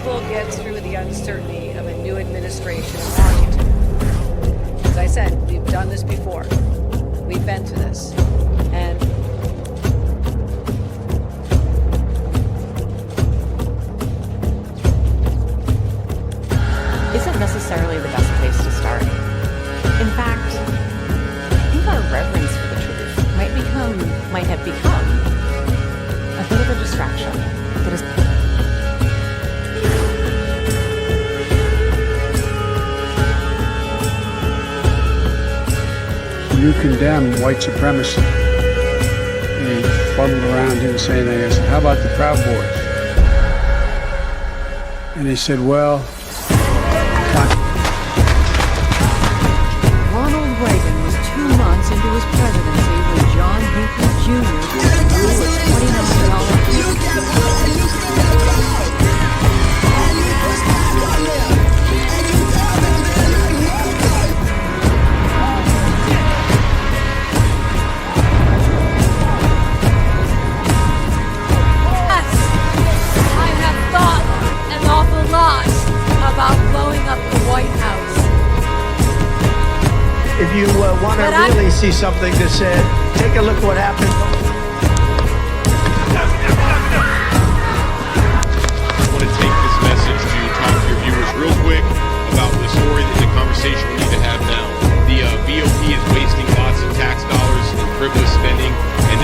will get through the uncertainty of a new administration in Washington. As I said, we've done this before. We've been through this. And isn't necessarily the best place to start. In fact, I think our reverence for the truth might have become a bit of a distraction that is. You condemn white supremacy. And he fuddled around, didn't say anything. I said, how about the Proud Boys? And he said, well, Ronald Reagan was 2 months into his presidency when John Hinckley Jr. blew a $20 million. About blowing up the White House. If you want to really see something that said, take a look what happened. I want to take this message to talk to your viewers real quick about the story, the conversation we need to have now. The BOP is wasting lots of tax dollars in frivolous spending, and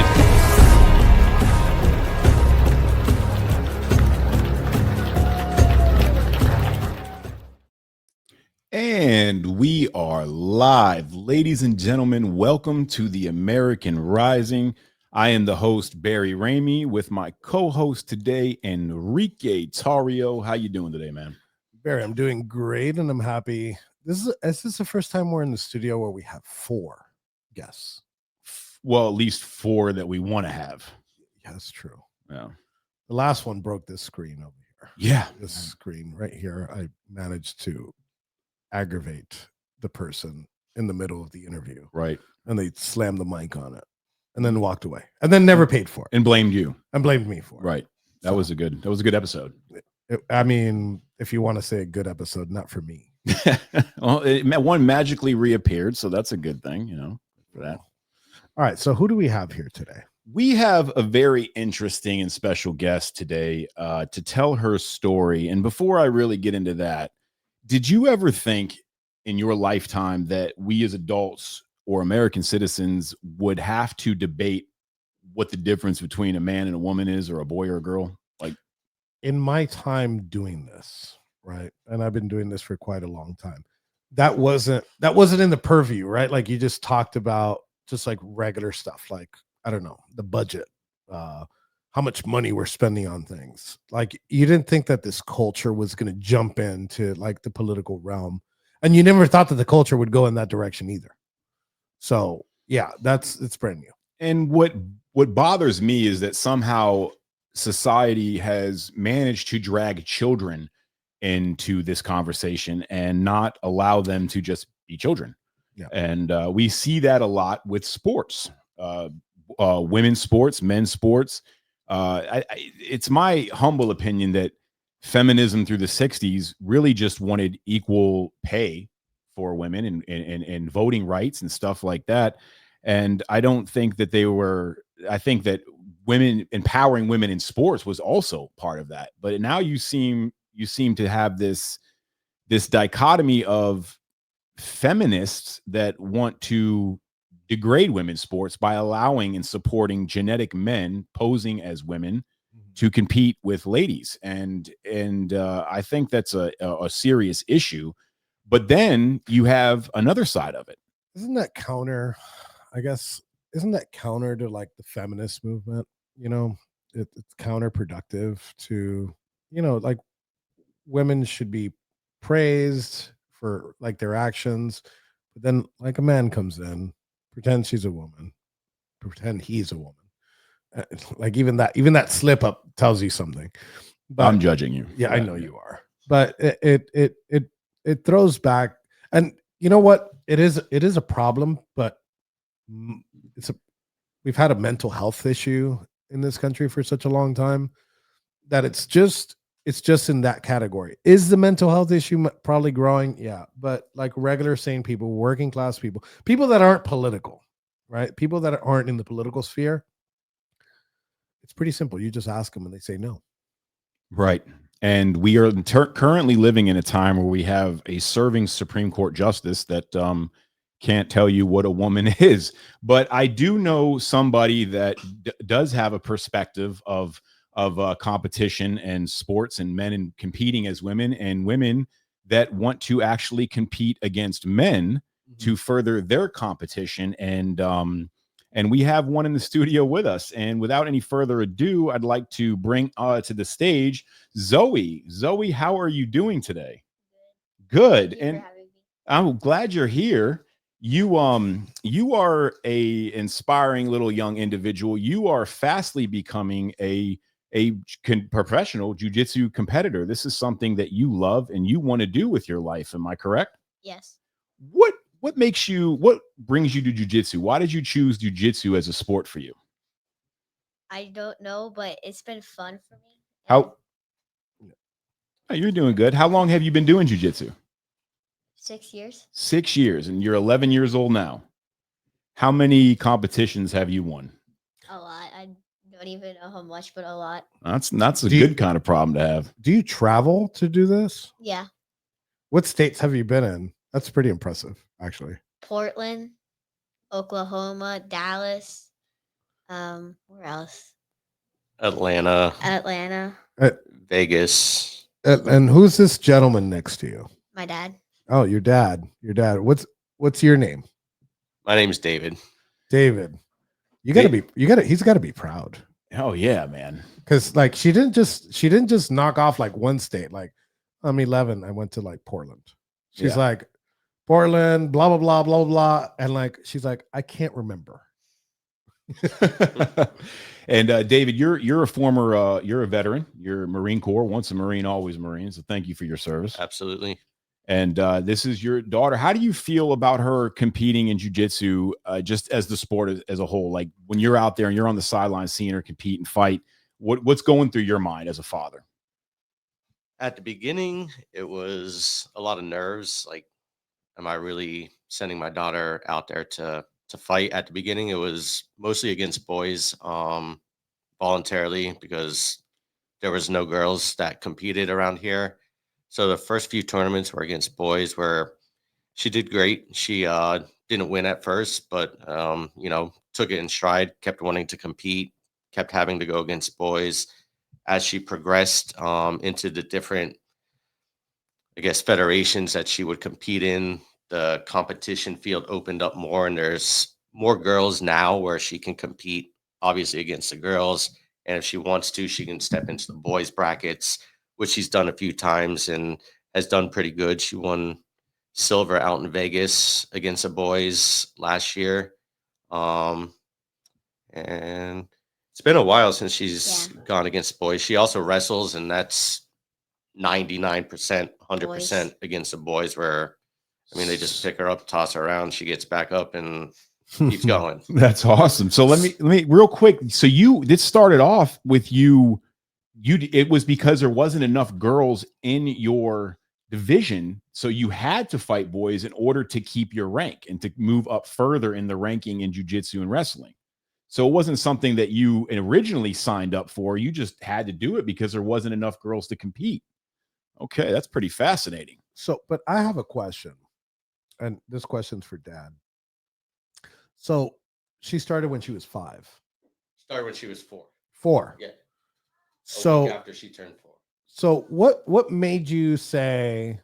And we are live. Ladies and gentlemen, welcome to the American Rising. I am the host, Barry Ramey, with my co-host today, Enrique Tario. How you doing today, man? Barry, I'm doing great, and I'm happy. This is the first time we're in the studio where we have 4 guests. Well, at least 4 that we want to have. Yeah, that's true. Yeah. The last one broke this screen over here. Yeah. This screen right here, I managed to aggravate the person in the middle of the interview. Right. And they slammed the mic on it and then walked away and then never paid for it. And blamed you. And blamed me for it. Right. That was a good episode. I mean, if you want to say a good episode, not for me. Well, one magically reappeared, so that's a good thing, you know, for that. All right. So who do we have here today? We have a very interesting and special guest today to tell her story. And before I really get into that, did you ever think in your lifetime that we as adults or American citizens would have to debate what the difference between a man and a woman is, or a boy or a girl? Like, in my time doing this, right? And I've been doing this for quite a long time. That wasn't in the purview, right? Like, you just talked about just like regular stuff, like, I don't know, the budget, how much money we're spending on things. Like, you didn't think that this culture was going to jump into like the political realm, and you never thought that the culture would go in that direction either. So yeah, it's brand new. and what bothers me is that somehow society has managed to drag children into this conversation and not allow them to just be children. Yeah. And we see that a lot with sports, women's sports, men's sports. It's my humble opinion that feminism through the 60s really just wanted equal pay for women and voting rights and stuff like that. And I don't think that I think that empowering women in sports was also part of that. But now you seem to have this dichotomy of feminists that want to degrade women's sports by allowing and supporting genetic men posing as women to compete with ladies. And I think that's a serious issue. But then you have another side of it. Isn't that counter to like the feminist movement? You know, it's counterproductive to, like, women should be praised for like their actions, but then like a man comes in, pretends she's a woman, pretend he's a woman. Like even that slip up tells you something. But I'm judging you. Yeah, I know you are. But it throws back, and you know what? It is a problem, but we've had a mental health issue in this country for such a long time that it's just it's just in that category. Is the mental health issue probably growing? Yeah, but like regular sane people, working class people, people that aren't political, right? People that aren't in the political sphere, it's pretty simple. You just ask them and they say no. Right. And we are currently living in a time where we have a serving Supreme Court justice that can't tell you what a woman is. But I do know somebody that does have a perspective of competition and sports and men and competing as women, and women that want to actually compete against men to further their competition. And we have one in the studio with us. And without any further ado, I'd like to bring to the stage Zoe. Zoe, how are you doing today? Good. And I'm glad you're here. You are a inspiring little young individual. You are fastly becoming a professional jiu-jitsu competitor. This is something that you love and you want to do with your life. Am I correct? Yes. What brings you to jiu-jitsu? Why did you choose jiu-jitsu as a sport for you? I don't know, but it's been fun for me. How Oh, you're doing good. How long have you been doing jiu-jitsu? 6 years. 6 years, and you're 11 years old now. How many competitions have you won? A lot. I don't even know how much, but a lot. That's a good kind of problem to have. Do you travel to do this? Yeah. What states have you been in? That's pretty impressive, actually. Portland, Oklahoma, Dallas. Where else? Atlanta, Vegas. And who's this gentleman next to you? My dad. Oh, your dad. Your dad. What's your name? My name's David. David. He's got to be proud. Oh yeah, man. Because like she didn't just knock off like one state. Like I'm 11. I went to like Portland. She's like Portland, blah blah blah blah blah, and like she's like I can't remember. And David, you're a former you're a veteran. You're Marine Corps, once a Marine, always a Marine. So thank you for your service. Absolutely. And this is your daughter. How do you feel about her competing in jiu-jitsu, just as the sport as a whole? Like when you're out there and you're on the sidelines seeing her compete and fight, what's going through your mind as a father? At the beginning, it was a lot of nerves. Like, am I really sending my daughter out there to fight? At the beginning, it was mostly against boys, voluntarily, because there was no girls that competed around here. So the first few tournaments were against boys, where she did great. She didn't win at first, but took it in stride, kept wanting to compete, kept having to go against boys. As she progressed into the different, I guess, federations that she would compete in, the competition field opened up more, and there's more girls now where she can compete, obviously, against the girls. And if she wants to, she can step into the boys brackets, which she's done a few times and has done pretty good. She won silver out in Vegas against the boys last year. And it's been a while since she's gone against boys. She also wrestles, and that's 99%, 100% against the boys, where, I mean, they just pick her up, toss her around, she gets back up and keeps going. That's awesome. So let me real quick. So this started off with you. It was because there wasn't enough girls in your division, so you had to fight boys in order to keep your rank and to move up further in the ranking in jiu-jitsu and wrestling. So it wasn't something that you originally signed up for. You just had to do it because there wasn't enough girls to compete. Okay, that's pretty fascinating. So, but I have a question, and this question's for Dad. So she started when she was 5. Started when she was 4. 4. Yeah. So after she turned 4. So what made you say,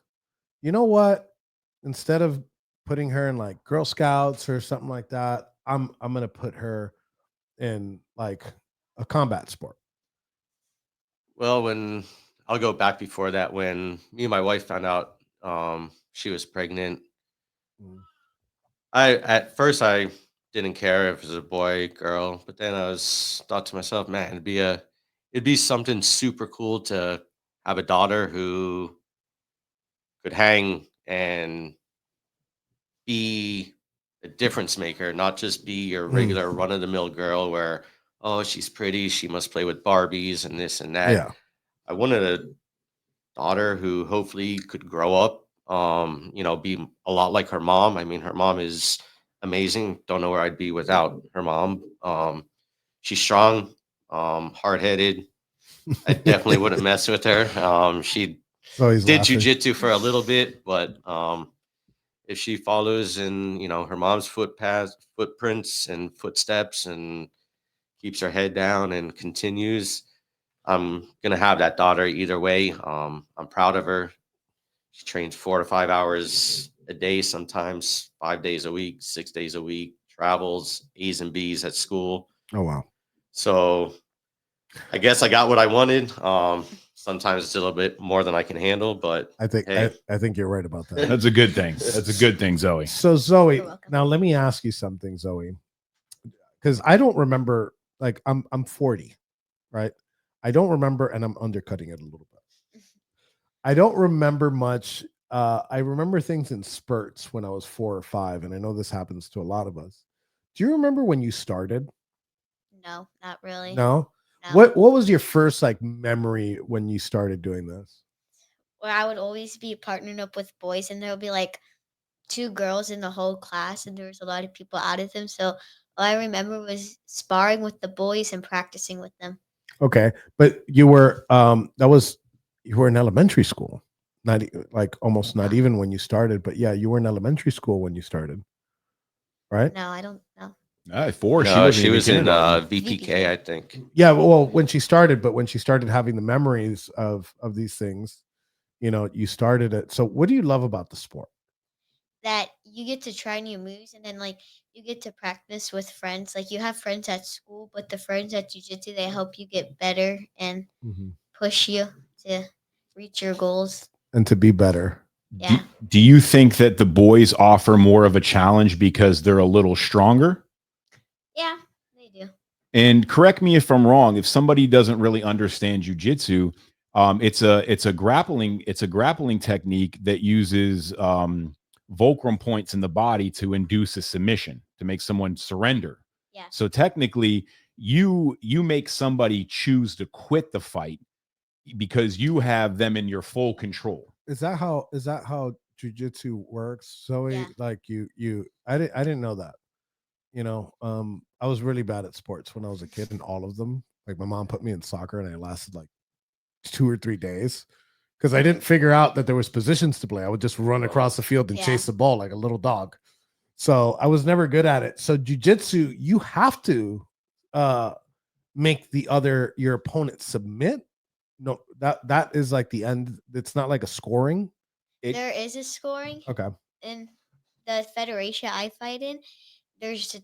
you know what? Instead of putting her in like Girl Scouts or something like that, I'm gonna put her in like a combat sport. Well, when I'll go back before that, when me and my wife found out she was pregnant, at first I didn't care if it was a boy, girl, but then I thought to myself, man, it'd be something super cool to have a daughter who could hang and be a difference maker, not just be your regular run-of-the-mill girl where, oh, she's pretty, she must play with Barbies and this and that. Yeah. I wanted to daughter who hopefully could grow up, be a lot like her mom. I mean, her mom is amazing. Don't know where I'd be without her mom. She's strong, hard-headed. I definitely wouldn't mess with her. She So he's did laughing. jujitsu for a little bit, but if she follows in, her mom's footprints and footsteps and keeps her head down and continues, I'm gonna have that daughter either way. I'm proud of her. She trains 4 to 5 hours a day, sometimes 5 days a week, 6 days a week, travels, A's and B's at school. Oh wow. So I guess I got what I wanted. Sometimes it's a little bit more than I can handle, but I think hey. I think you're right about that. That's a good thing. That's a good thing, Zoe. So Zoe, You're welcome. now let me ask you something, Zoe, because I don't remember. Like I'm 40, right? I don't remember, and I'm undercutting it a little bit. I don't remember much. I remember things in spurts when I was 4 or 5, and I know this happens to a lot of us. Do you remember when you started? No, not really. No. No. What was your first like memory when you started doing this? Where I would always be partnered up with boys, and there'll be like 2 girls in the whole class, and there was a lot of people out of them. So all I remember was sparring with the boys and practicing with them. Okay, but you were you were in elementary school, not like almost not even when you started, but yeah, you were in elementary school when you started, right? No, I don't know. 4. No, wasn't she even was in kindergarten. VPK, I think. Yeah, well, when she started, but when she started having the memories of these things, you started it. So, what do you love about the sport? That you get to try new moves, and then like you get to practice with friends. Like you have friends at school, but the friends at jiu-jitsu, they help you get better and push you to reach your goals. And to be better. Yeah. Do you think that the boys offer more of a challenge because they're a little stronger? Yeah, they do. And correct me if I'm wrong. If somebody doesn't really understand jujitsu, it's a grappling technique that uses fulcrum points in the body to induce a submission, to make someone surrender. Yeah. So technically, you make somebody choose to quit the fight because you have them in your full control. Is that how jujitsu works, Zoe? Yeah. Like I didn't know that. I was really bad at sports when I was a kid, in all of them. Like my mom put me in soccer, and I lasted like 2 or 3 days because I didn't figure out that there was positions to play. I would just run across the field and chase the ball like a little dog. So I was never good at it. So jujitsu, you have to make your opponent submit. No, that is like the end. It's not like a scoring. There is a scoring. Okay. In the federation I fight in, there's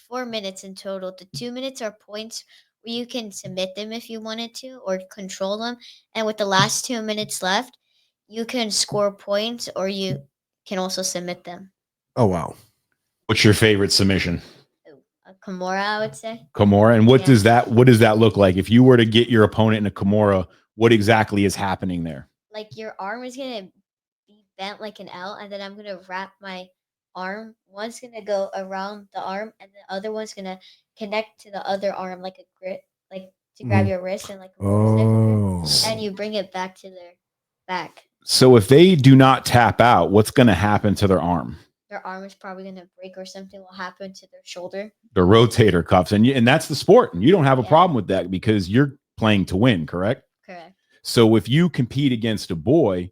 4 minutes in total. The 2 minutes are points where you can submit them if you wanted to or control them. And with the last 2 minutes left, you can score points or you can also submit them. Oh wow. What's your favorite submission? A Kimura, I would say. Kimura. And what does that look like? If you were to get your opponent in a Kimura, what exactly is happening there? Like your arm is gonna be bent like an L, and then I'm gonna wrap my arm. One's gonna go around the arm, and the other one's gonna connect to the other arm like a grip, like to grab your wrist and like a grip, and you bring it back to their back. So if they do not tap out, what's going to happen to their arm? Their arm is probably going to break, or something will happen to their shoulder. The rotator cuffs, and that's the sport, and you don't have a problem with that because you're playing to win, correct? Correct. So if you compete against a boy,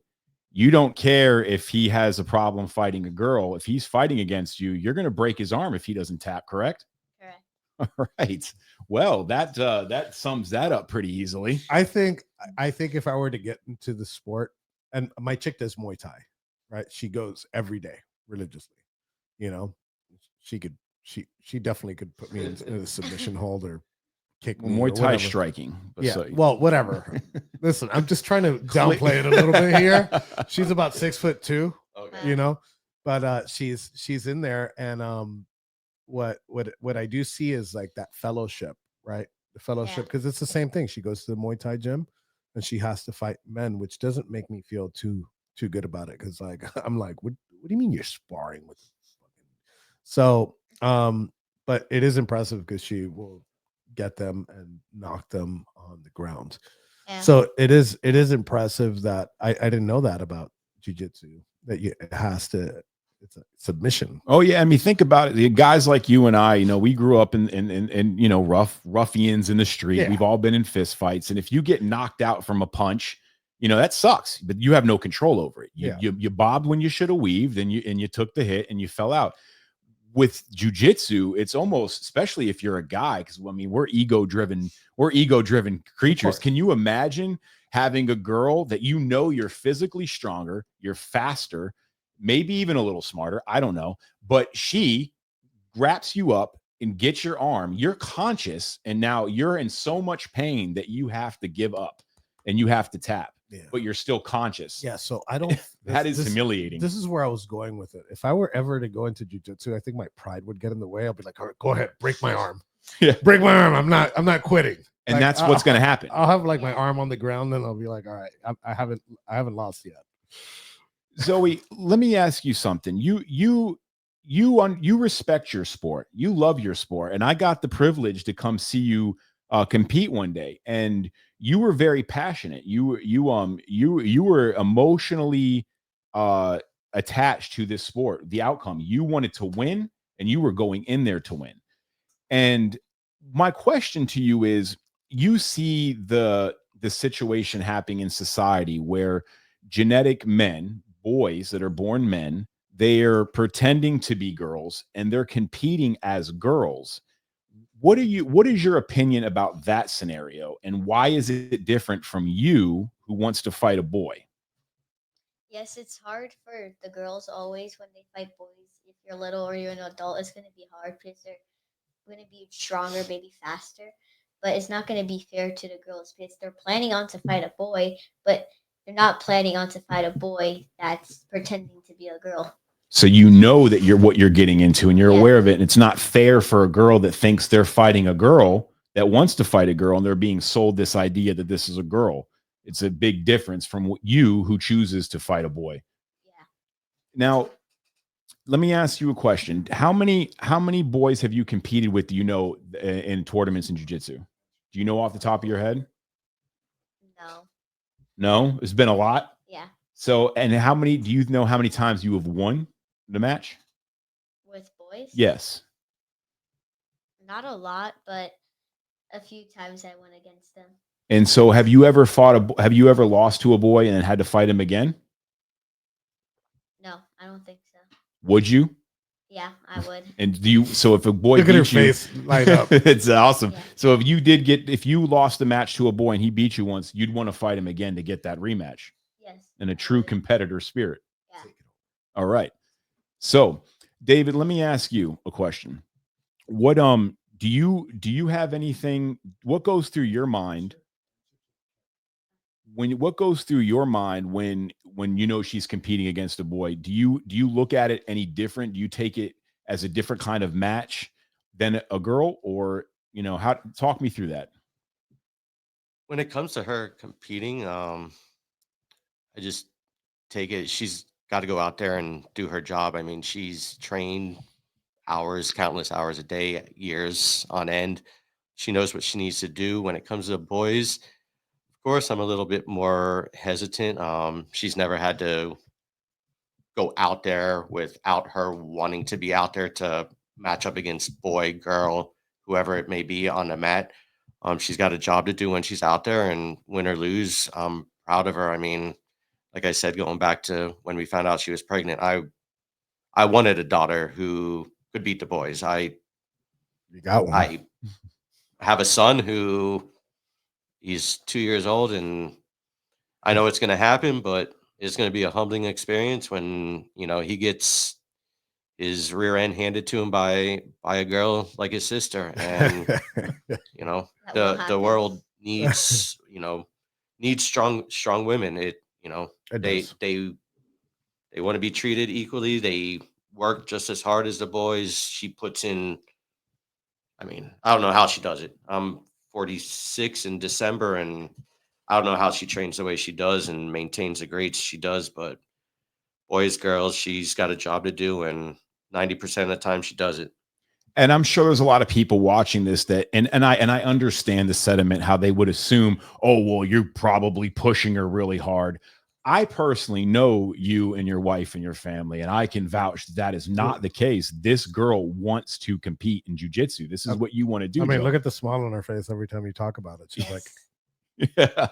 you don't care if he has a problem fighting a girl. If he's fighting against you, you're going to break his arm if he doesn't tap, correct? Correct. All right. Well, that sums that up pretty easily. I think if I were to get into the sport, and my chick does Muay Thai, right? She goes every day religiously. She definitely could put me in a submission hold or kick me. Muay Thai striking. Yeah. Well, whatever. Listen, I'm just trying to downplay it a little bit here. She's about 6'2", Okay. but she's in there, and what I do see is like that fellowship, right? The fellowship, because it's the same thing. She goes to the Muay Thai gym, and she has to fight men, which doesn't make me feel too good about it, because like I'm like, what do you mean you're sparring with? So, but it is impressive because she will get them and knock them on the ground. Yeah. So it is impressive that I didn't know that about jiu-jitsu, that it has to, it's a submission. Oh yeah, I mean, think about it. The guys like you and I, we grew up in you know, ruffians in the street. Yeah. We've all been in fist fights, and if you get knocked out from a punch, that sucks. But you have no control over it. You bobbed when you should have weaved, and you took the hit and you fell out. With jujitsu, it's almost, especially if you're a guy, because I mean, we're ego driven creatures. Can you imagine having a girl that you're physically stronger, you're faster, maybe even a little smarter, I don't know, but she wraps you up and gets your arm, you're conscious, and now you're in so much pain that you have to give up and you have to tap, but you're still conscious. Yeah, so I don't. That is humiliating. This is where I was going with it. If I were ever to go into jiu-jitsu, I think my pride would get in the way. I'll be like, all right, go ahead, break my arm. Yeah, break my arm. I'm not quitting. And that's what's going to happen. I'll have like my arm on the ground, and I'll be like, all right, I haven't lost yet. Zoe, let me ask you something. You respect your sport. You love your sport, and I got the privilege to come see you compete one day, and you were very passionate. You were emotionally attached to this sport, the outcome. You wanted to win, and you were going in there to win. And my question to you is, you see the situation happening in society where genetic men, boys that are born men, they are pretending to be girls and they're competing as girls. What is your opinion about that scenario, and why is it different from you who wants to fight a boy? Yes, it's hard for the girls always when they fight boys. If you're little or you're an adult, it's going to be hard because they're going to be stronger, maybe faster. But it's not going to be fair to the girls because they're planning on to fight a boy, but they're not planning on to fight a boy that's pretending to be a girl. So you know that what you're getting into, and you're aware of it, and it's not fair for a girl that thinks they're fighting a girl, that wants to fight a girl, and they're being sold this idea that this is a girl. It's a big difference from you who chooses to fight a boy. Yeah. Now, let me ask you a question. How many boys have you competed with, in tournaments in jiu-jitsu? Do you know off the top of your head? No. No? It's been a lot? Yeah. So, and do you know how many times you have won the match? With boys? Yes. Not a lot, but a few times I went against them. And so have you ever lost to a boy and then had to fight him again? No, I don't think so. Would you? Yeah, I would. And so if a boy Look at her beats you, face light up. it's awesome. Yeah. So if you lost the match to a boy and he beat you once, you'd want to fight him again to get that rematch. Yes. In a true competitor spirit. Yeah. All right. So, David, let me ask you a question. What do you have anything, what goes through your mind when she's competing against a boy? Do you look at it any different? Do you take it as a different kind of match than a girl, or talk me through that? When it comes to her competing, I just take it. She's got to go out there and do her job. I mean, she's trained countless hours a day, years on end. She knows what she needs to do. When it comes to the boys, of course, I'm a little bit more hesitant. She's never had to go out there without her wanting to be out there to match up against boy, girl, whoever it may be on the mat. She's got a job to do when she's out there, and win or lose, I'm proud of her. I mean, like I said, going back to when we found out she was pregnant, I wanted a daughter who could beat the boys. You got one. I have a son who he's 2 years old, and I know it's going to happen, but it's going to be a humbling experience when, he gets his rear end handed to him by a girl like his sister. And, the world needs, needs strong women. They want to be treated equally. They work just as hard as the boys. She puts in, I mean, I don't know how she does it. I'm 46 in December, and I don't know how she trains the way she does and maintains the grades she does, but boys, girls, she's got a job to do, and 90% of the time she does it. And I'm sure there's a lot of people watching this that, and I understand the sentiment, how they would assume, oh, well, you're probably pushing her really hard. I personally know you and your wife and your family, and I can vouch that is not the case. This girl wants to compete in jiu-jitsu. This is what you want to do. I mean, Joe. look at the smile on her face every time you talk about it. She's like, yeah.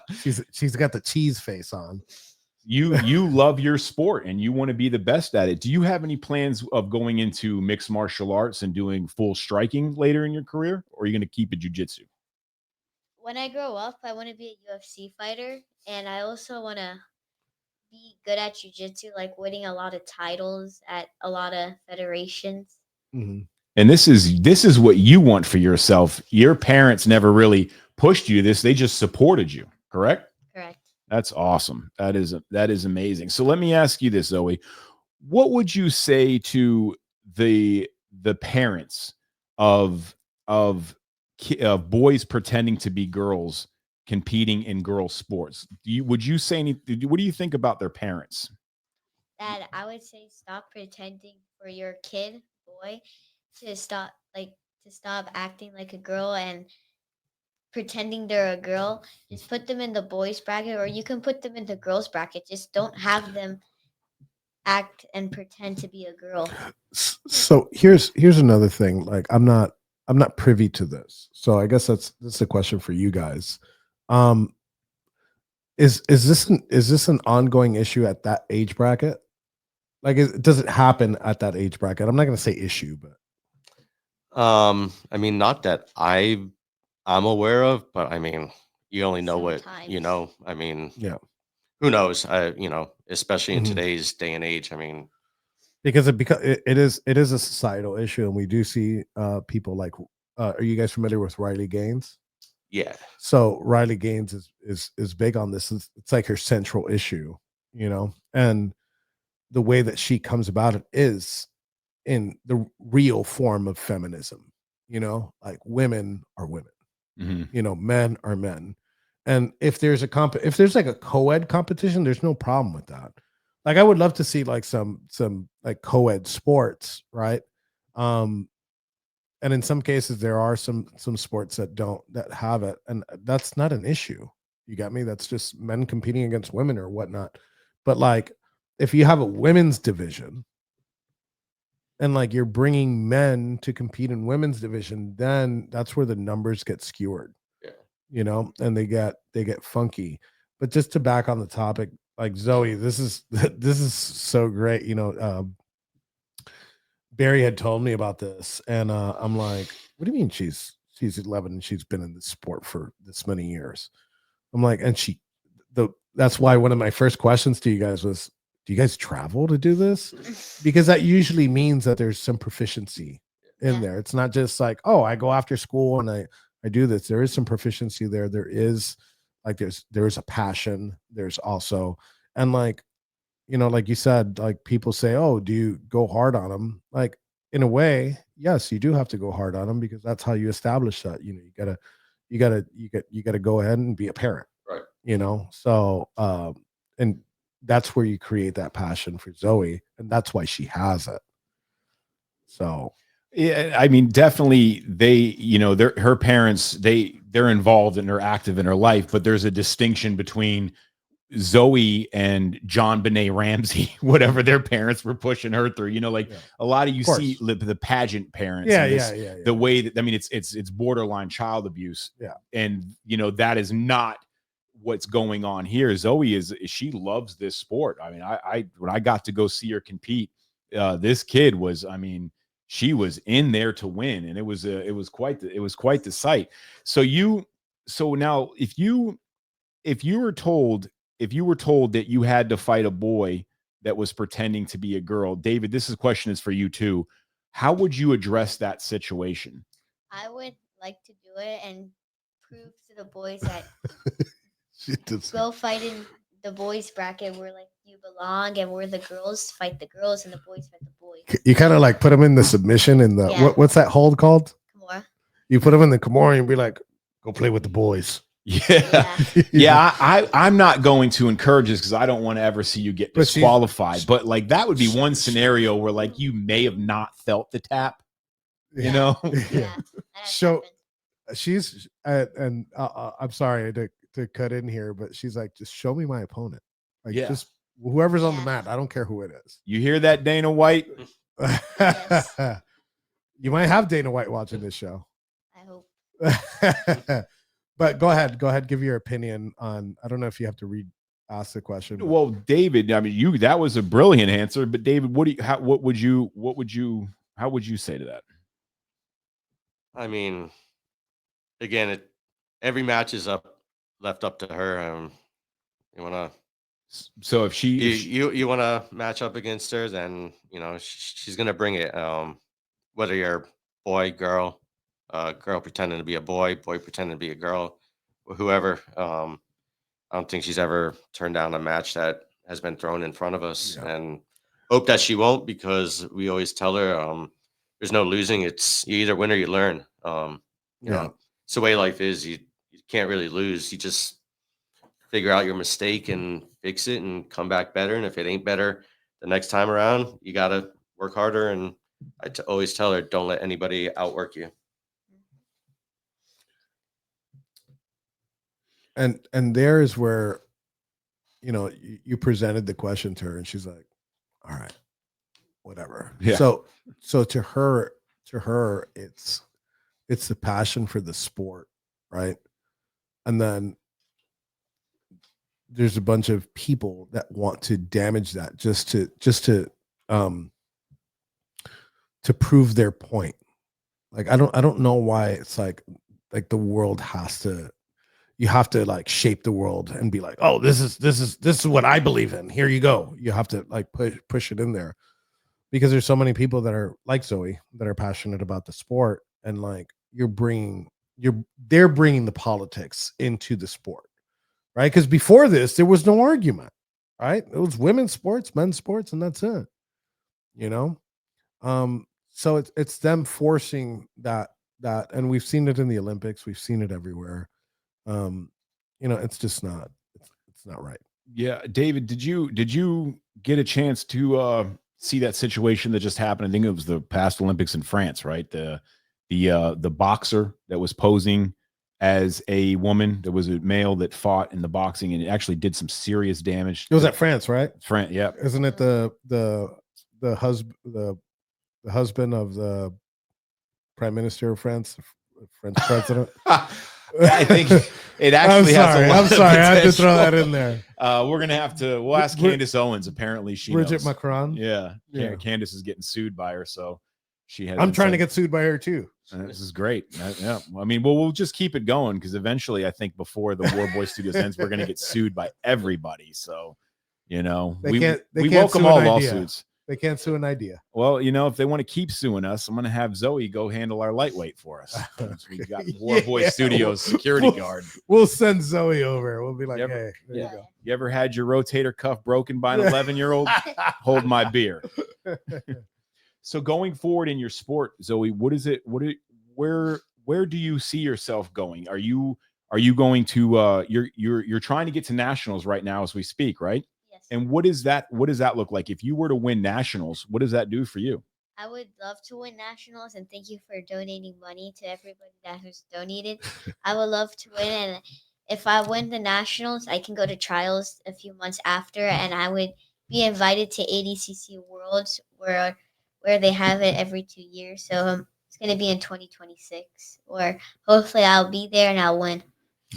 she's got the cheese face on. You love your sport and you want to be the best at it. Do you have any plans of going into mixed martial arts and doing full striking later in your career, or are you going to keep it jiu-jitsu? When I grow up, I want to be a UFC fighter, and I also want to be good at jiu-jitsu, like winning a lot of titles at a lot of federations. Mm-hmm. And this is what you want for yourself. Your parents never really pushed you to this. They just supported you, correct? Correct. That's awesome. That is amazing. So let me ask you this, Zoe. What would you say to the parents of boys pretending to be girls competing in girl sports? Would you say what do you think about their parents? That I would say stop pretending for your kid, boy, to stop acting like a girl and pretending they're a girl. Just put them in the boys bracket, or you can put them in the girls bracket. Just don't have them act and pretend to be a girl. So here's another thing. Like I'm not privy to this. So I guess that's a question for you guys. Is this an ongoing issue at that age bracket? Like, does it happen at that age bracket? I'm not going to say issue, but I mean, not that I'm aware of, but I mean, you only know what you know. I mean, yeah, who knows? Especially in Mhm. today's day and age. I mean, because it is a societal issue, and we do see people like. Are you guys familiar with Riley Gaines? yeah. So Riley Gaines is big on this. It's like her central issue, and the way that she comes about it is in the real form of feminism, like women are women, men are men. And if there's like a co-ed competition, there's no problem with that. Like I would love to see like some like co-ed sports, right? And in some cases there are some sports that have it, and that's not an issue. You got me? That's just men competing against women or whatnot. But like if you have a women's division and like you're bringing men to compete in women's division, then that's where the numbers get skewered, and they get funky. But just to back on the topic, like Zoe, this is so great. Barry had told me about this, and I'm like, what do you mean she's 11 and she's been in this sport for this many years? I'm like, and that's why one of my first questions to you guys was, do you guys travel to do this? Because that usually means that there's some proficiency in there. It's not just like, oh, I go after school and I do this. There is some proficiency there. There is like, there is a passion. There's also, and like, like you said, like people say, oh, do you go hard on them? Like in a way, yes, you do have to go hard on them because that's how you establish that, you gotta go ahead and be a parent, right? So, and that's where you create that passion for Zoe, and that's why she has it. So, yeah, I mean, definitely her parents, they're involved and they're active in her life, but there's a distinction between Zoe and John Benet Ramsey, whatever their parents were pushing her through, a lot of see the pageant parents. Yeah. The way that, I mean, it's borderline child abuse. Yeah. And that is not what's going on here. Zoe she loves this sport. I mean, when I got to go see her compete, this kid was, I mean, she was in there to win, and it was quite the sight. So now if you were told that you had to fight a boy that was pretending to be a girl, David, this question is for you too. How would you address that situation? I would like to do it and prove to the boys that go fight in the boys bracket where like you belong, and where the girls fight the girls and the boys fight the boys. You kind of like put them in the submission in the what's that hold called? Kimura. You put them in the Kimura and be like, go play with the boys. Yeah. I'm not going to encourage this because I don't want to ever see you get disqualified. But like that would be one scenario where like you may have not felt the tap. You know, Yeah. that So happened. she's and I'm sorry to cut in here, but she's like, just show me my opponent. Like, Yeah. just whoever's on the Yeah. mat. I don't care who it is. you hear that, Dana White? Yes. You might have Dana White watching this show. I hope. But go ahead, give your opinion on. I don't know if you have to ask the question. but- Well, David, I mean, that was a brilliant answer, but David, how would you say to that? I mean, again, every match is left up to her. You want to So if you want to match up against her, then she's gonna bring it. Whether you're boy, girl, girl pretending to be a boy, boy pretending to be a girl, or whoever. I don't think she's ever turned down a match that has been thrown in front of us, and hope that she won't, because we always tell her there's no losing. It's you either win or you learn. You know, it's the way life is. You can't really lose. You just figure out your mistake and fix it and come back better. And if it ain't better the next time around, you got to work harder. And I always tell her, don't let anybody outwork you. And there's where, you presented the question to her and she's like, all right, whatever. Yeah. So to her, it's the passion for the sport, right? And then there's a bunch of people that want to damage that just to prove their point. Like, I don't know why it's like the world has to, you have to like shape the world and be like, oh, this is what I believe in. Here you go. You have to like push it in there, because there's so many people that are like Zoe that are passionate about the sport, and like they're bringing the politics into the sport, right? Because before this, there was no argument, right? It was women's sports, men's sports, and that's it. So it's them forcing that, and we've seen it in the Olympics, we've seen it everywhere. It's just not, it's not right. Yeah, David, did you get a chance to see that situation that just happened? I think it was the past Olympics in France, right? The boxer that was posing as a woman. There was a male that fought in the boxing and it actually did some serious damage. It was at France, right? France, yeah. Isn't it the husband of the prime minister of France, the French president? I think it actually has a lot I'm of sorry. I had to throw potential. that in there. We're gonna we'll ask Candace Owens. Apparently, she Bridget knows. Macron. Yeah. Yeah. Candace is getting sued by her, so she has. I'm trying to get sued by her too. This is great. Yeah, I mean, we'll just keep it going, because eventually, I think before the War Boy Studios ends, we're gonna get sued by everybody. So, we welcome all lawsuits. They can't sue an idea. Well, if they want to keep suing us, I'm going to have Zoe go handle our lightweight for us. We got War Boy Studios security guard. We'll send Zoe over. We'll be like, hey, there you go. You ever had your rotator cuff broken by an 11-year-old? Hold my beer. So going forward in your sport, Zoe, where do you see yourself going? Are you going to you're trying to get to nationals right now as we speak, right? And what does that look like? If you were to win nationals, what does that do for you? I would love to win nationals, and thank you for donating money to everybody that has donated. I would love to win, and if I win the nationals, I can go to trials a few months after, and I would be invited to ADCC Worlds, where they have it every 2 years. So it's going to be in 2026, or hopefully I'll be there and I'll win.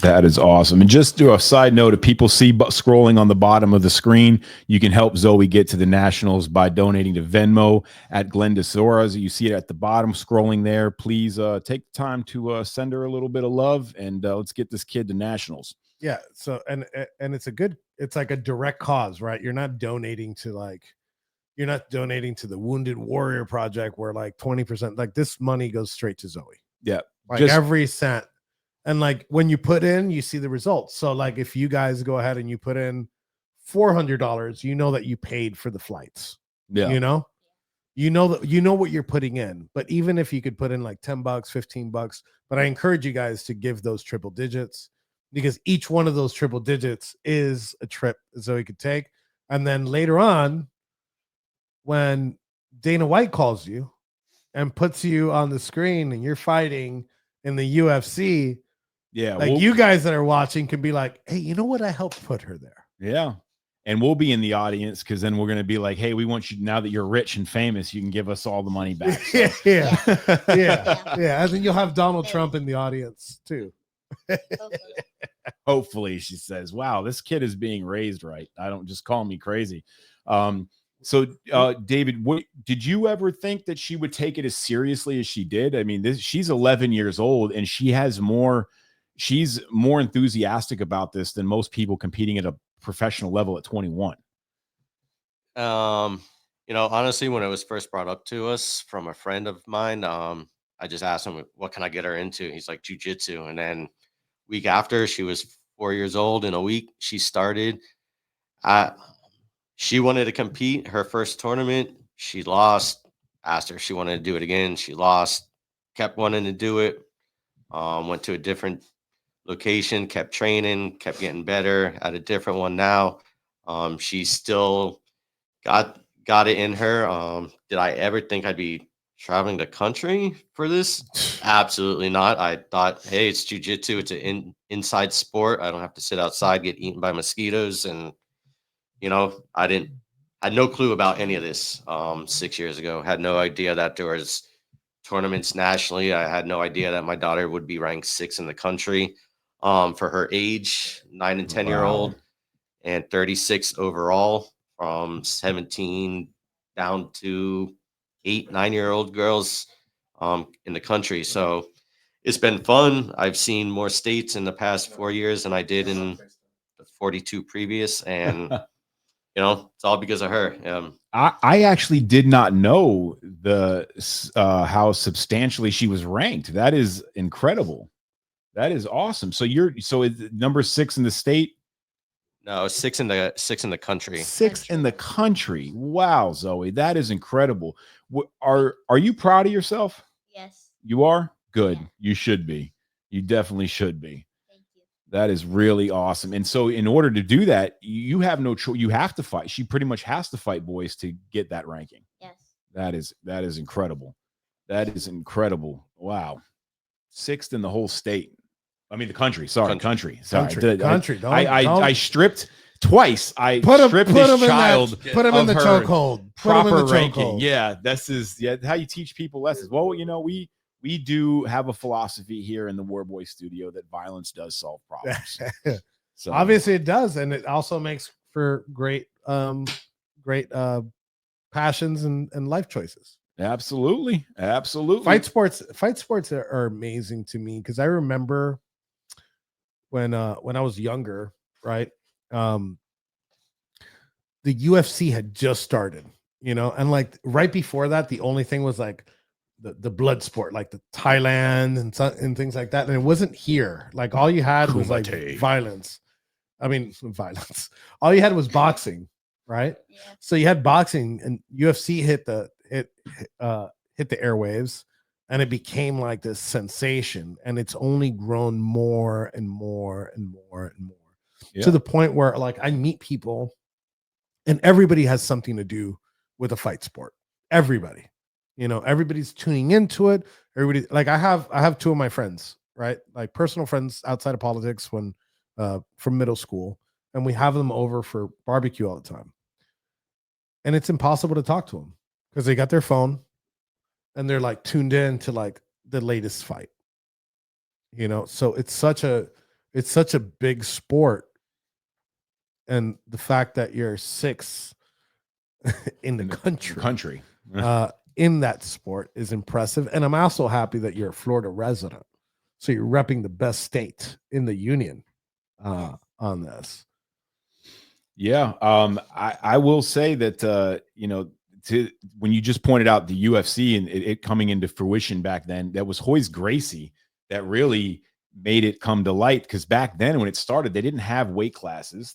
That is awesome. And just do a side note, if people see scrolling on the bottom of the screen, you can help Zoe get to the nationals by donating to Venmo at Glenda Szura. You see it at the bottom scrolling there. Please take the time to send her a little bit of love, and let's get this kid to nationals. Yeah. So and it's like a direct cause, right? You're not donating to the Wounded Warrior Project where like 20%, like this money goes straight to Zoe. Yeah. Like every cent. And like when you put in, you see the results. So like if you guys go ahead and you put in $400, you know that you paid for the flights. Yeah. You know what you're putting in. But even if you could put in like $10, $15, but I encourage you guys to give those triple digits, because each one of those triple digits is a trip Zoe could take. And then later on, when Dana White calls you and puts you on the screen and you're fighting in the UFC, Yeah. like you guys that are watching can be like, hey, you know what? I helped put her there. Yeah. And we'll be in the audience because then we're going to be like, hey, we want you, now that you're rich and famous, you can give us all the money back. So. Yeah. And then you'll have Donald Trump in the audience too. Hopefully, she says, wow, this kid is being raised right. I don't just call me crazy. So David, what did you ever think that she would take it as seriously as she did? I mean, she's 11 years old and she's more enthusiastic about this than most people competing at a professional level at 21. You know, honestly, when it was first brought up to us from a friend of mine, I just asked him, what can I get her into? He's like, jiu-jitsu. And then week after, she was 4 years old. In a week, she started. She wanted to compete. Her first tournament, she lost. Asked her if she wanted to do it again. She lost. Kept wanting to do it. Went to a different location, kept training, kept getting better at a different one now. She still got it in her. Did I ever think I'd be traveling the country for this? Absolutely not. I thought, hey, it's jiu-jitsu. It's an inside sport. I don't have to sit outside, get eaten by mosquitoes. And, I had no clue about any of this 6 years ago. Had no idea that there was tournaments nationally. I had no idea that my daughter would be ranked 6th in the country for her age, 9 and 10-year-old, and 36 overall, from 17 down to 8, 9-year-old girls in the country. So it's been fun. I've seen more states in the past 4 years than I did in the 42 previous, and it's all because of her. I actually did not know how substantially she was ranked. That is incredible. That is awesome. So it's number 6 in the state. No, 6 in the country. 6 in the country. Wow, Zoe, that is incredible. Are you proud of yourself? Yes. You are? Good. Yeah. You should be. You definitely should be. Thank you. That is really awesome. And so in order to do that, you have no choice. You have to fight. She pretty much has to fight boys to get that ranking. Yes. That is incredible. That is incredible. Wow. 6th in the whole state. I mean, the country. Sorry, country. Sorry, country. I stripped twice. I put him stripped this child. Put him in the chokehold. Proper ranking. Yeah, this is how you teach people lessons. Well, we do have a philosophy here in the Warboy Studio that violence does solve problems. So obviously it does, and it also makes for great passions and life choices. Absolutely. Fight sports are amazing to me because I remember when I was younger, right? The UFC had just started, and like right before that, the only thing was like the blood sport, like the Thailand and things like that. And it wasn't here. Like all you had was like violence. I mean, violence. All you had was boxing, right? Yeah. So you had boxing, and UFC hit the airwaves, and it became like this sensation, and it's only grown more and more and more and more to the point where like I meet people and everybody has something to do with a fight sport. Everybody, everybody's tuning into it. Everybody, like I have 2 of my friends, right? Like personal friends outside of politics from middle school, and we have them over for barbecue all the time. And it's impossible to talk to them because they got their phone and they're like tuned in to like the latest fight, so it's such a big sport. And the fact that you're 6th in the country in that sport is impressive. And I'm also happy that you're a Florida resident. So you're repping the best state in the union on this. Yeah. I will say that, when you just pointed out the UFC and it coming into fruition back then, that was Royce Gracie that really made it come to light. Because back then when it started, they didn't have weight classes.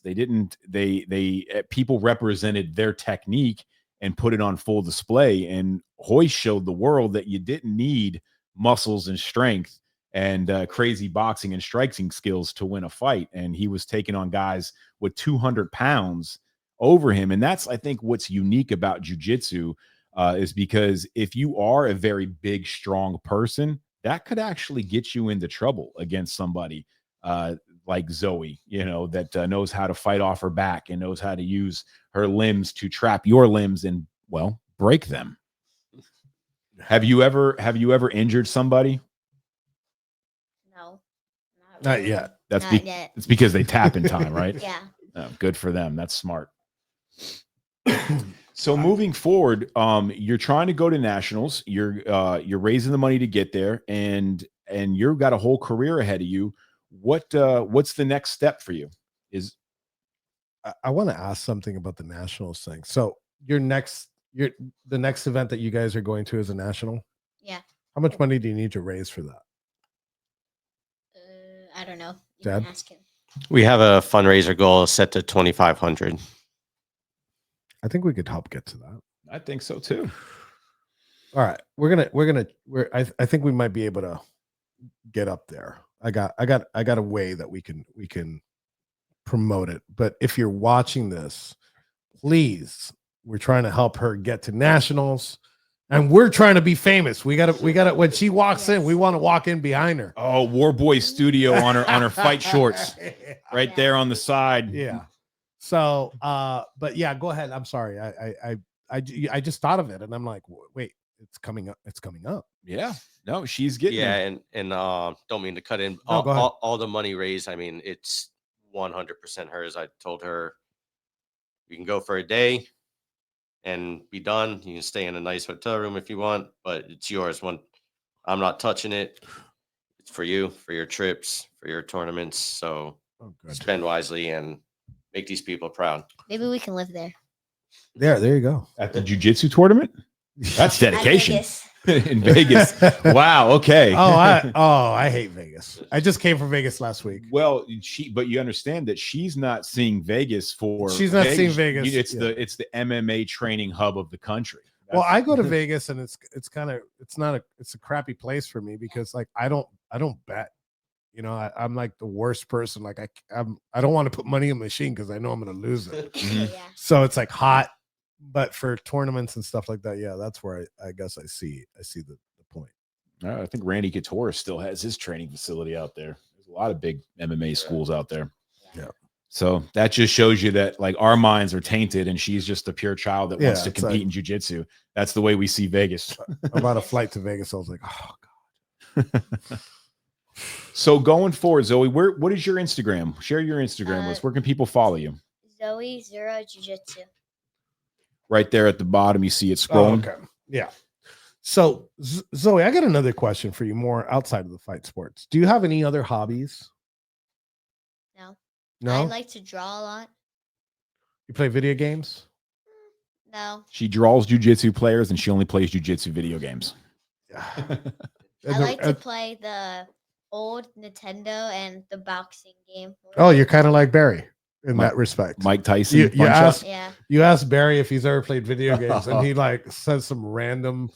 People represented their technique and put it on full display. And Royce showed the world that you didn't need muscles and strength and crazy boxing and striking skills to win a fight. And he was taking on guys with 200 pounds over him. And that's, I think, what's unique about jiu-jitsu. is because if you are a very big, strong person, that could actually get you into trouble against somebody like Zoe, that knows how to fight off her back and knows how to use her limbs to trap your limbs and, well, break them. Have you ever injured somebody? No. Not yet. Not yet. It's because they tap in time, right? Yeah. Oh, good for them. That's smart. So moving forward, you're trying to go to nationals. You're raising the money to get there, and you've got a whole career ahead of you. What's the next step for you? I want to ask something about the nationals thing. So the next event that you guys are going to is a national. Yeah. How much money do you need to raise for that? I don't know. You Dad? can ask him. We have a fundraiser goal set to 2,500. I think we could help get to that. I think so too. All right, I think we might be able to get up there. I got a way that we can promote it. But if you're watching this, please, we're trying to help her get to nationals, and we're trying to be famous. We gotta when she walks in, we want to walk in behind her. Oh, Warboy Studio on her fight shorts, right there on the side. Yeah. So, but yeah, go ahead. I'm sorry. I just thought of it, and I'm like, wait, it's coming up. It's coming up. Yeah. No, she's getting Yeah, and don't mean to cut in. No, go ahead. All the money raised, I mean, it's 100% hers. I told her you can go for a day and be done. You can stay in a nice hotel room if you want, but it's yours. I'm not touching it. It's for you, for your trips, for your tournaments. So spend wisely and make these people proud. Maybe we can live there. There you go. At the jiu-jitsu tournament. That's dedication. Vegas. In Vegas. Wow. Okay. I hate Vegas. I just came from Vegas last week. Well, but you understand that she's not seeing Vegas for. She's not seeing Vegas. It's the MMA training hub of the country. Well, I go to Vegas, and it's a crappy place for me because like I don't bet. I'm like the worst person. Like I don't want to put money in the machine because I know I'm going to lose it. Yeah. So it's like hot. But for tournaments and stuff like that, yeah, that's where I guess I see the point. I think Randy Couture still has his training facility out there. There's a lot of big MMA schools out there. Yeah. So that just shows you that like our minds are tainted, and she's just a pure child that wants to compete in jiu-jitsu. That's the way we see Vegas. About a flight to Vegas, I was like, oh god. So going forward, Zoe, what is your Instagram? Share your Instagram list. Where can people follow you? Zoe Szura Jiu-Jitsu. Right there at the bottom, you see it scrolling. Oh, okay. Yeah. So Zoe, I got another question for you, more outside of the fight sports. Do you have any other hobbies? No. I like to draw a lot. You play video games? No. She draws jiu-jitsu players, and she only plays jiu-jitsu video games. Yeah. I like to play the old Nintendo and the boxing game. Oh, you're kind of like Barry in that respect. Mike Tyson. You asked Barry if he's ever played video games, and he like says some random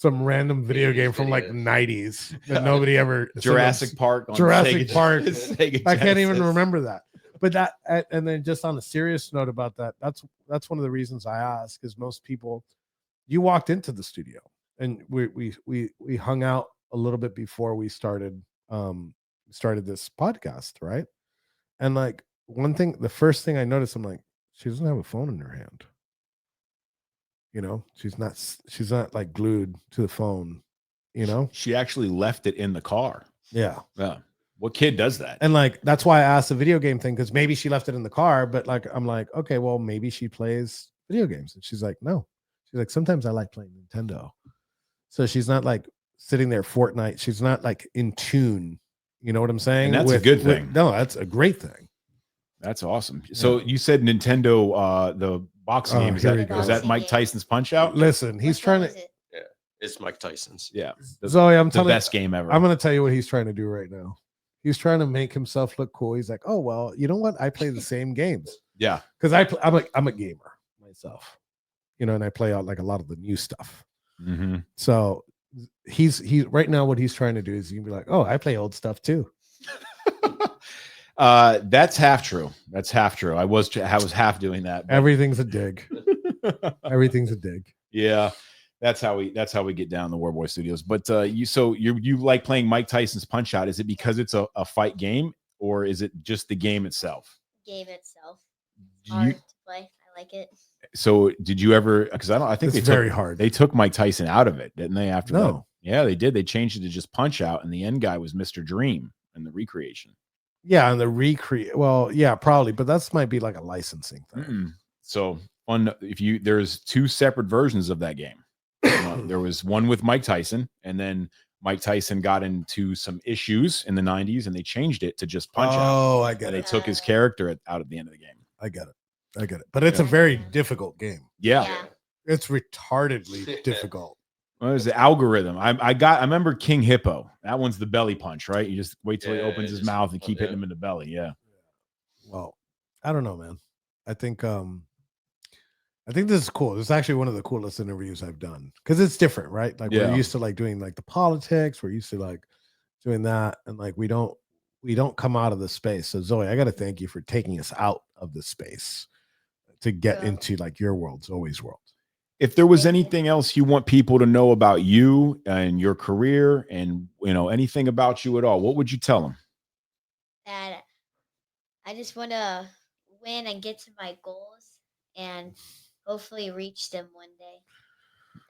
video game from like the 90s that nobody ever. Jurassic Park. Jurassic Park. Sega I can't even Genesis. remember that. But that, and then just on a serious note about that, that's one of the reasons I ask is most people, you walked into the studio and we hung out a little bit before we started this podcast, right? And like the first thing I noticed, I'm like, she doesn't have a phone in her hand. She's not like glued to the phone, She actually left it in the car. Yeah. Yeah. What kid does that? And like that's why I asked the video game thing, because maybe she left it in the car, but like I'm like, okay, well, maybe she plays video games. And she's like, no. She's like, sometimes I like playing Nintendo. So she's not like sitting there Fortnite. She's not like in tune. You know what I'm saying? And that's a good thing. No, that's a great thing. That's awesome. So you said Nintendo, the boxing game. Is that Mike Tyson's Punch Out? Listen, he's trying to. Yeah, it's Mike Tyson's. Yeah. Zoe, I'm telling you, best game ever. I'm going to tell you what he's trying to do right now. He's trying to make himself look cool. He's like, oh, well, you know what? I play the same games. Yeah. Because I'm a gamer myself, and I play out like a lot of the new stuff. Mm-hmm. So he's right now, what he's trying to do is you can be like, oh, I play old stuff too. That's half true. That's half true. I was half doing that. Everything's a dig. Everything's a dig. Yeah. That's how we get down the War Boy Studios. But you like playing Mike Tyson's Punch Out? Is it because it's a fight game, or is it just the game itself? Game itself. Do Hard you- to play. I like it. So did you ever? Because I think It's very hard. They took Mike Tyson out of it, didn't they? After that, No. yeah, they did. They changed it to just Punch Out, and the end guy was Mr. Dream in the recreation. Yeah, and the recreate. Well, yeah, probably, but that's might be like a licensing thing. Mm-mm. So on there's 2 separate versions of that game. There was one with Mike Tyson, and then Mike Tyson got into some issues in the 90s, and they changed it to just Punch Out. Oh, I get And they it. took his character out at the end of the game. I get it. But it's a very difficult game. Yeah. It's retardedly difficult. Well, it was the algorithm. I remember King Hippo. That one's the belly punch, right? You just wait till he opens his mouth and keep hitting him in the belly. Yeah. Well, I don't know, man. I think this is cool. This is actually one of the coolest interviews I've done because it's different, right? Like Yeah. we're used to like doing like the politics. We're used to like doing that, and like we don't come out of the space. So Zoe, I got to thank you for taking us out of the space to get into like your world, Zoe's world. If there was anything else you want people to know about you and your career, and anything about you at all, what would you tell them? That I just want to win and get to my goals and hopefully reach them one day.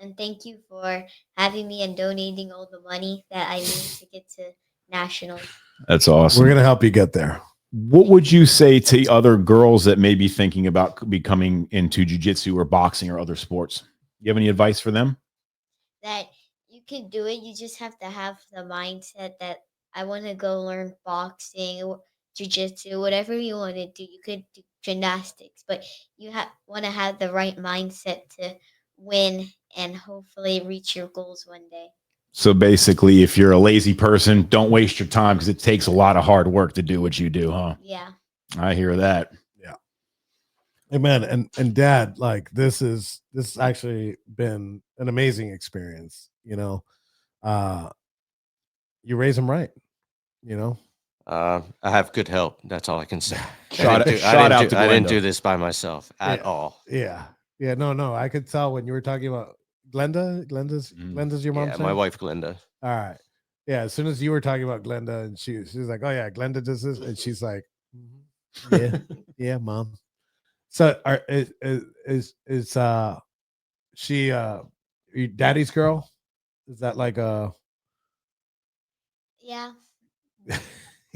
And thank you for having me and donating all the money that I need to get to nationals. That's awesome. We're gonna help you get there. What would you say to other girls that may be thinking about becoming into jiu-jitsu or boxing or other sports? You have any advice for them? That you can do it. You just have to have the mindset that I want to go learn boxing or jiu-jitsu, whatever you want to do. You could do gymnastics, but you want to have the right mindset to win and hopefully reach your goals one day. So basically, if you're a lazy person, don't waste your time because it takes a lot of hard work to do what you do, huh? Yeah. I hear that. Yeah. Hey man, and Dad, like this has actually been an amazing experience. You raise them right. I have good help. That's all I can say. Shout out to I didn't Glenda. do this by myself at all. Yeah. No. I could tell when you were talking about Glenda. Glenda's your mom. Yeah, my wife Glenda. All right. Yeah. As soon as you were talking about Glenda, and she was like, "Oh yeah, Glenda does this," and she's like, "Yeah, yeah, mom." So, is she your daddy's girl? Is that like a? Yeah.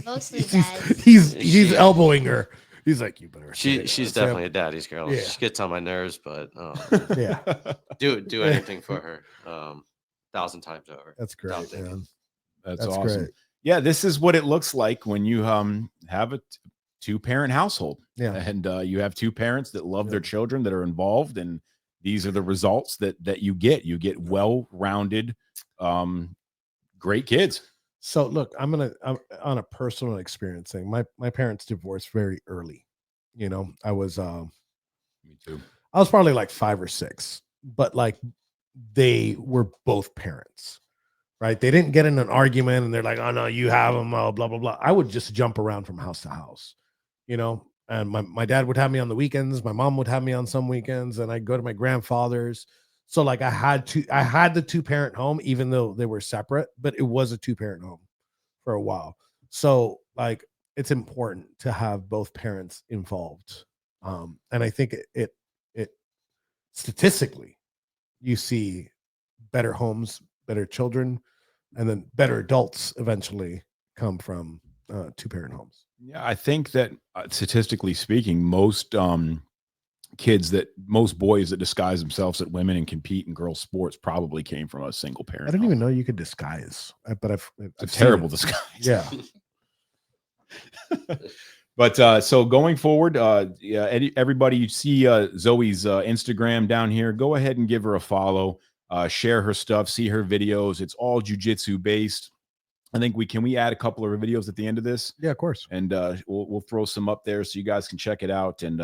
Mostly dad. He's elbowing her. He's like, "You better." She's definitely a daddy's girl. Yeah. She gets on my nerves, but Yeah. do anything for her 1,000 times over. That's great, man. That's That's awesome. great. Yeah, this is what it looks like when you have a 2-parent household. Yeah. And you have 2 parents that love their children, that are involved, and these are the results that you get. You get well-rounded, great kids. So look, I'm on a personal experience thing. My parents divorced very early. I was Me too. I was probably like 5 or 6, but like they were both parents, right? They didn't get in an argument and they're like, "Oh no, you have them," blah blah blah. I would just jump around from house to house, and my dad would have me on the weekends. My mom would have me on some weekends, and I'd go to my grandfather's. So like I had the 2-parent home, even though they were separate, but it was a 2-parent home for a while. So like it's important to have both parents involved. And I think it statistically, you see better homes, better children, and then better adults eventually come from 2-parent homes. Yeah, I think that statistically speaking, most boys that disguise themselves as women and compete in girls' sports probably came from a single parent. I didn't even know you could disguise, but I've It's a seen terrible it. disguise. Yeah. But so going forward, everybody, you see Zoe's Instagram down here. Go ahead and give her a follow. Share her stuff. See her videos. It's all jiu-jitsu based. I think can we add a couple of videos at the end of this? Yeah, of course. And we'll throw some up there so you guys can check it out. And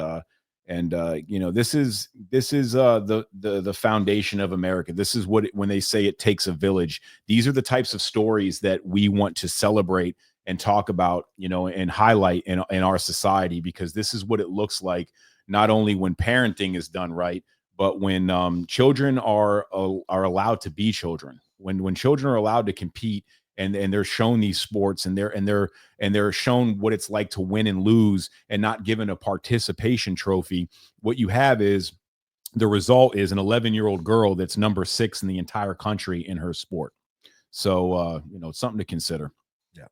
this is the foundation of America. This is when they say it takes a village. These are the types of stories that we want to celebrate and talk about, and highlight in our society, because this is what it looks like, not only when parenting is done right, But when children are allowed to be children, when children are allowed to compete and they're shown these sports and they're shown what it's like to win and lose and not given a participation trophy, what you have is the result is an 11-year-old girl that's number 6 in the entire country in her sport. So it's something to consider. Yeah.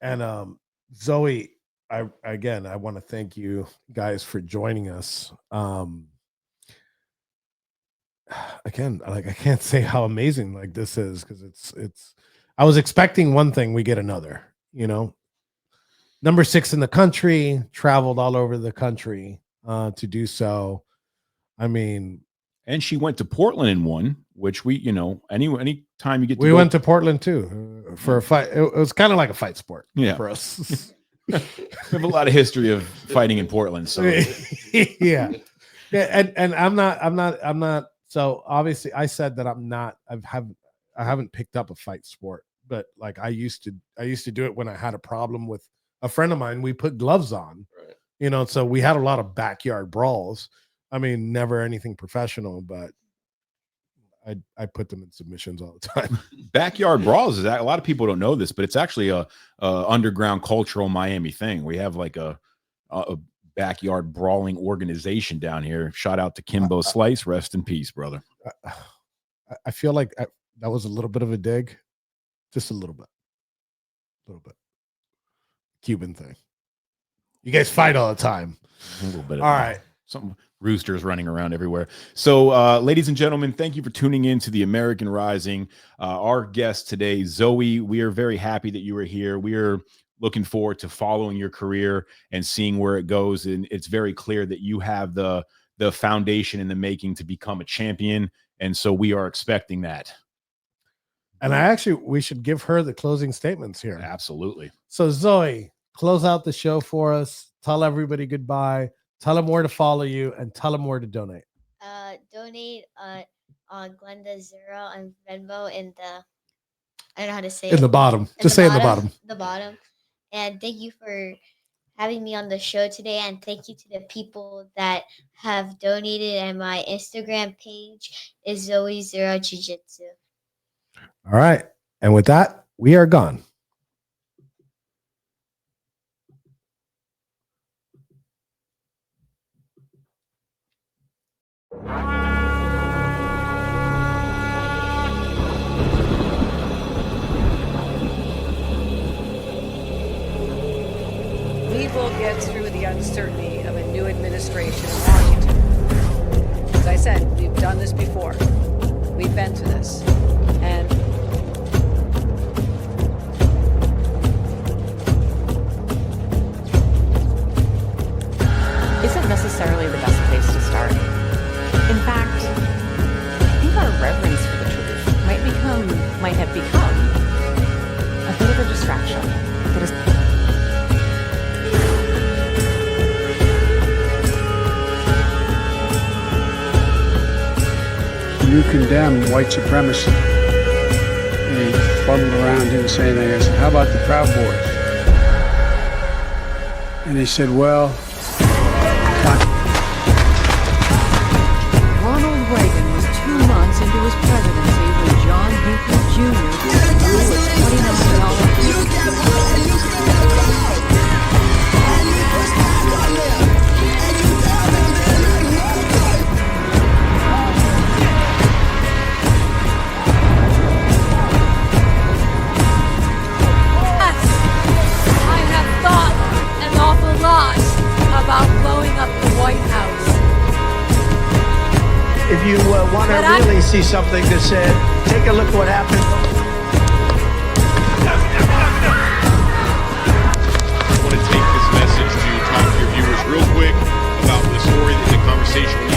And Zoe, I want to thank you guys for joining us. Again, like, I can't say how amazing like this is, because it's I was expecting one thing, we get another, number 6 in the country, traveled all over the country to do so. I mean, and she went to Portland and won, which we, any time you get to we went to Portland too for a fight. It was kind of like a fight sport for us. We have a lot of history of fighting in Portland. So yeah. And I'm not. So obviously I said that I haven't picked up a fight sport, but like I used to do it when I had a problem with a friend of mine. We put gloves on, right. So we had a lot of backyard brawls. I mean, never anything professional, but I put them in submissions all the time. Backyard brawls is that a lot of people don't know this, but it's actually a underground cultural Miami thing. We have like a backyard brawling organization down here. Shout out to Kimbo Slice. Rest in peace, brother. I feel like that was a little bit of a dig, just a little bit. Cuban thing. You guys fight all the time. A little bit. All right. Some roosters running around everywhere. So, ladies and gentlemen, thank you for tuning in to the American Rising. Our guest today, Zoe, we are very happy that you were here. We are looking forward to following your career and seeing where it goes. And it's very clear that you have the foundation in the making to become a champion. And so we are expecting that. And we should give her the closing statements here. Absolutely. So Zoe, close out the show for us. Tell everybody goodbye. Tell them where to follow you and tell them where to donate. Donate on Glenda Zero on Venmo in the, I don't know how to say in the bottom. Just say in the bottom. The bottom. And thank you for having me on the show today. And thank you to the people that have donated. And my Instagram page is Zoe Zero Jiu-Jitsu. All right. And with that, we are gone. We will get through the uncertainty of a new administration in Washington. As I said, we've done this before. We've been through this. And isn't necessarily the best place to start. In fact, I think our reverence for the truth might have become a bit of a distraction that is You condemn white supremacy. And he fuddled around, didn't say anything. I said, how about the Proud Boys? And he said, well, Ronald Reagan was 2 months into his presidency when John Hinckley Jr. blew a $20 million about blowing up the White House. If you want to really see something that said, take a look what happened. I want to take this message to talk to your viewers real quick about the story, the conversation